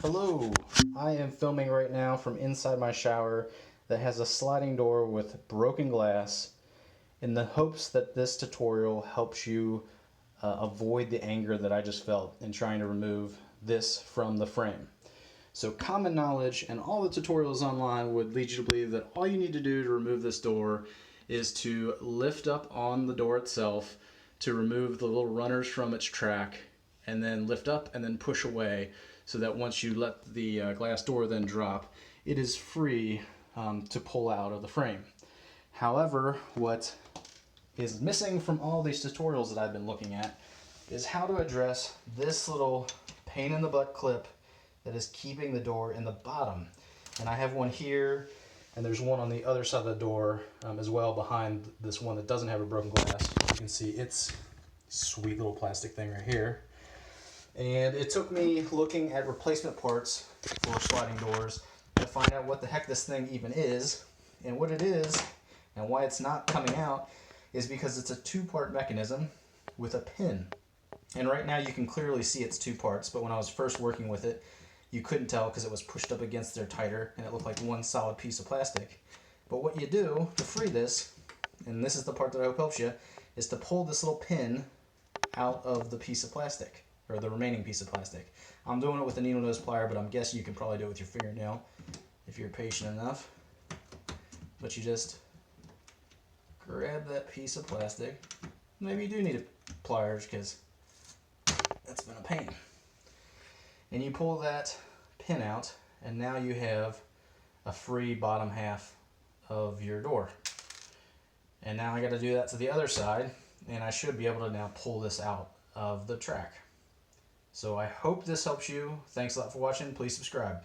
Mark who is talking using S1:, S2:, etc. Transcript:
S1: Hello, I am filming right now from inside my shower that has a sliding door with broken glass in the hopes that this tutorial helps you avoid the anger that I just felt in trying to remove this from the frame. So common knowledge and all the tutorials online would lead you to believe that all you need to do to remove this door is to lift up on the door itself to remove the little runners from its track, and then lift up and then push away, so that once you let the glass door then drop, it is free to pull out of the frame. However, what is missing from all these tutorials that I've been looking at is how to address this little pain in the butt clip that is keeping the door in the bottom. And I have one here, and there's one on the other side of the door as well, behind this one that doesn't have a broken glass. You can see it's sweet little plastic thing right here. And it took me looking at replacement parts for sliding doors to find out what the heck this thing even is. And what it is, and why it's not coming out, is because it's a two-part mechanism with a pin. And right now you can clearly see it's two parts, but when I was first working with it, you couldn't tell because it was pushed up against there tighter and it looked like one solid piece of plastic. But what you do to free this, and this is the part that I hope helps you, is to pull this little pin out of the piece of plastic, or the remaining piece of plastic. I'm doing it with a needle nose plier, but I'm guessing you can probably do it with your fingernail if you're patient enough. But you just grab that piece of plastic. Maybe you do need a pliers because that's been a pain. And you pull that pin out, and now you have a free bottom half of your door. And now I got to do that to the other side, and I should be able to now pull this out of the track. So I hope this helps you. Thanks a lot for watching. Please subscribe.